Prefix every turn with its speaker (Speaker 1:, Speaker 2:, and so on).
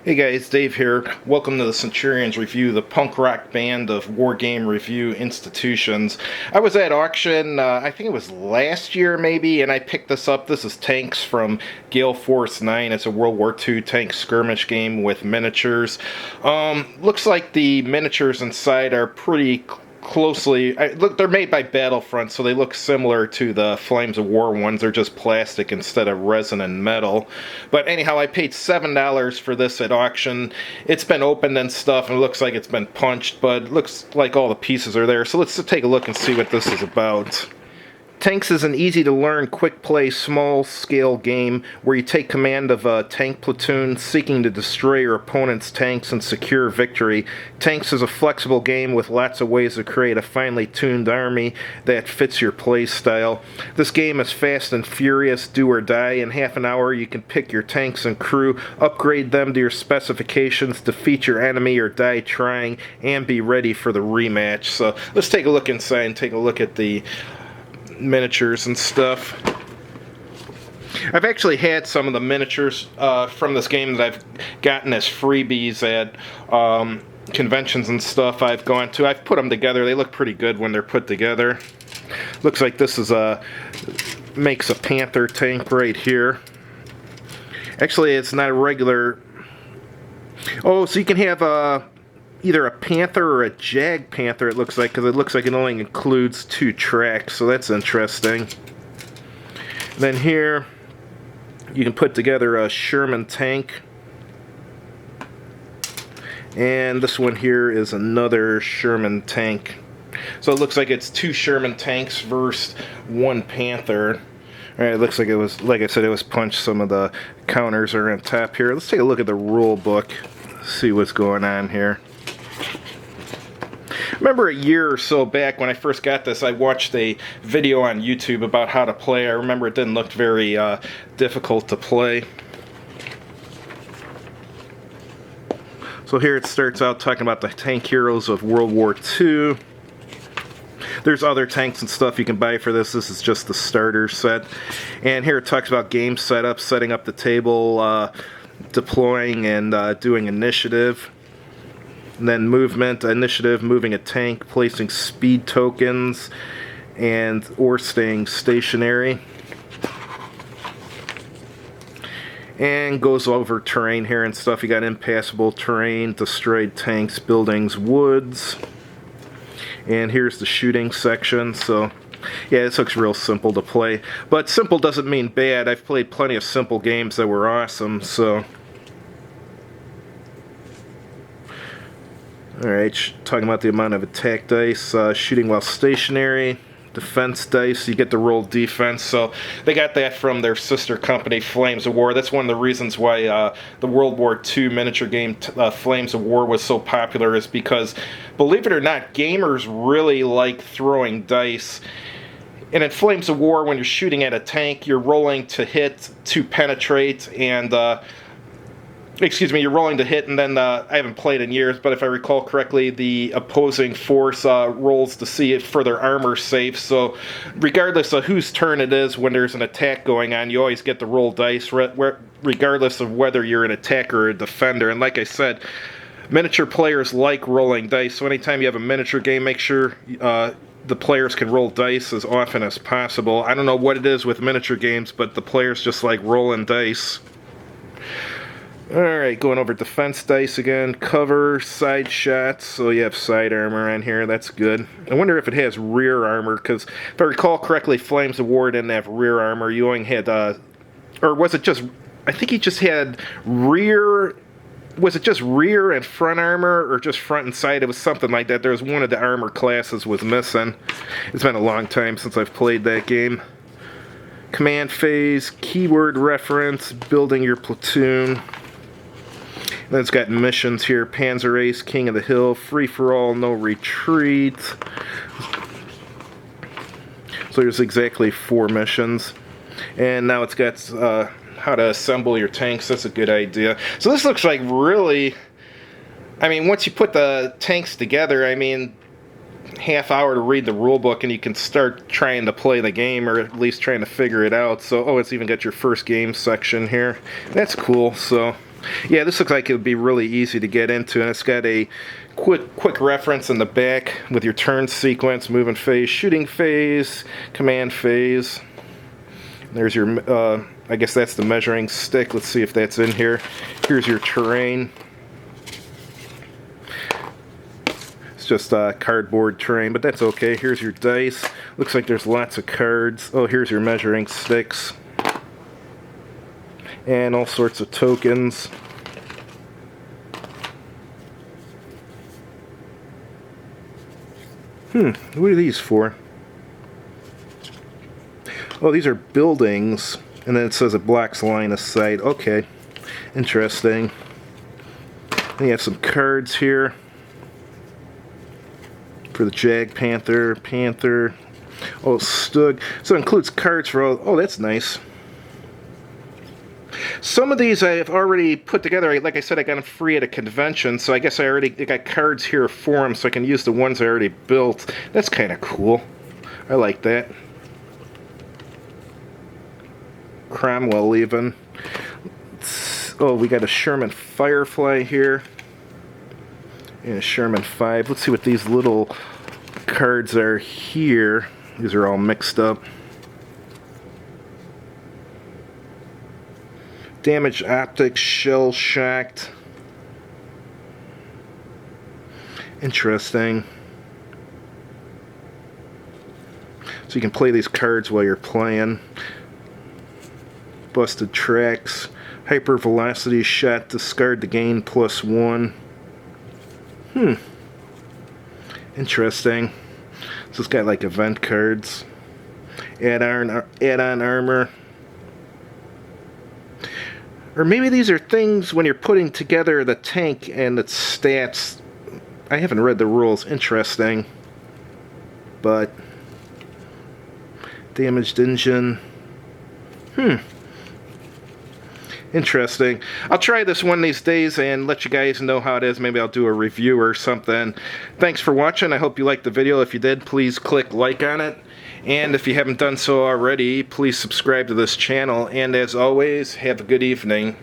Speaker 1: Hey guys, Dave here. Welcome to the Centurions Review, the punk rock band of war game review institutions. I was at auction, I think it was last year maybe, and I picked this up. This is tanks from Gale Force 9. It's a World War II tank skirmish game with miniatures. Looks like the miniatures inside are pretty closely look, they're made by Battlefront, so they look similar to the Flames of War ones. They're just plastic instead of resin and metal. But anyhow, I paid $7 for this at auction. It's been opened and stuff, and it looks like it's been punched, but it looks like all the pieces are there. So let's take a look and see what this is about. Tanks is an easy-to-learn, quick-play, small-scale game where you take command of a tank platoon seeking to destroy your opponent's tanks and secure victory. Tanks is a flexible game with lots of ways to create a finely tuned army that fits your play style. This game is fast and furious, do or die. In half an hour, you can pick your tanks and crew, upgrade them to your specifications, defeat your enemy or die trying, and be ready for the rematch. So let's take a look inside and take a look at the miniatures and stuff. I've actually had some of the miniatures from this game that I've gotten as freebies at conventions and stuff I've gone to. I've put them together. They look pretty good when they're put together. Looks like this is makes a Panther tank right here. Actually, it's not a regular. Oh, so you can have either a Panther or a Jag Panther, it looks like, because it looks like it only includes 2 tracks, so that's interesting. Then here, you can put together a Sherman tank. And this one here is another Sherman tank. So it looks like it's 2 Sherman tanks versus 1 Panther. Alright, it looks like it was, like I said, it was punched. Some of the counters are on top here. Let's take a look at the rule book, see what's going on here. Remember a year or so back when I first got this, I watched a video on YouTube about how to play. I remember it didn't look very difficult to play. So here it starts out talking about the tank heroes of World War II. There's other tanks and stuff you can buy for this. This is just the starter set. And here it talks about game setup, setting up the table, deploying and doing initiative. And then movement, initiative, moving a tank, placing speed tokens, and or staying stationary. And goes over terrain here and stuff. You got impassable terrain, destroyed tanks, buildings, woods. And here's the shooting section. So yeah, this looks real simple to play. But simple doesn't mean bad. I've played plenty of simple games that were awesome, so. Alright, talking about the amount of attack dice, shooting while stationary, defense dice, you get to roll defense. So they got that from their sister company, Flames of War. That's one of the reasons why the World War II miniature game Flames of War was so popular, is because, believe it or not, gamers really like throwing dice. And in Flames of War, when you're shooting at a tank, you're rolling to hit, to penetrate, and you're rolling to hit, and then I haven't played in years, but if I recall correctly, the opposing force rolls to see it for their armor safe. So regardless of whose turn it is when there's an attack going on, you always get to roll dice, regardless of whether you're an attacker or a defender. And like I said, miniature players like rolling dice, so anytime you have a miniature game, make sure the players can roll dice as often as possible. I don't know what it is with miniature games, but the players just like rolling dice. Alright, going over defense dice again. Cover, side shots, so you have side armor on here, that's good. I wonder if it has rear armor, because if I recall correctly, Flames of War didn't have rear armor. You only had, or was it just, I think he just had rear, was it just rear and front armor, or just front and side? It was something like that. There was one of the armor classes was missing. It's been a long time since I've played that game. Command phase, keyword reference, building your platoon. Then it's got missions here: Panzer Ace, King of the Hill, Free for All, No Retreat. So there's exactly 4 missions. And now it's got how to assemble your tanks. That's a good idea. So this looks like really, I mean, once you put the tanks together, I mean, half hour to read the rule book and you can start trying to play the game, or at least trying to figure it out. So, oh, it's even got your first game section here. That's cool. So Yeah, this looks like it would be really easy to get into, and it's got a quick reference in the back with your turn sequence, moving phase, shooting phase, command phase. There's your, I guess that's the measuring stick. Let's see if that's in here. Here's your terrain. It's just cardboard terrain, but that's okay. Here's your dice. Looks like there's lots of cards. Oh, here's your measuring sticks. And all sorts of tokens. What are these for? Oh, these are buildings, and then it says it blocks line of sight. Okay, interesting. And you have some cards here for the Jag Panther, Panther. Oh, Stug. So it includes cards for all. Oh, that's nice. Some of these I've already put together. Like I said, I got them free at a convention, so I guess I already got cards here for them, so I can use the ones I already built. That's kind of cool. I like that. Cromwell even. Oh, we got a Sherman Firefly here. And a Sherman 5. Let's see what these little cards are here. These are all mixed up. Damaged optics, shell shocked. Interesting. So you can play these cards while you're playing. Busted tracks. Hyper velocity shot, discard to gain +1. Interesting. So it's got like event cards. Add-on armor. Or maybe these are things when you're putting together the tank and its stats. I haven't read the rules. Interesting. But damaged engine. Interesting. I'll try this one of these days and let you guys know how it is. Maybe I'll do a review or something. Thanks for watching. I hope you liked the video. If you did, please click like on it. And if you haven't done so already, please subscribe to this channel. And as always, have a good evening.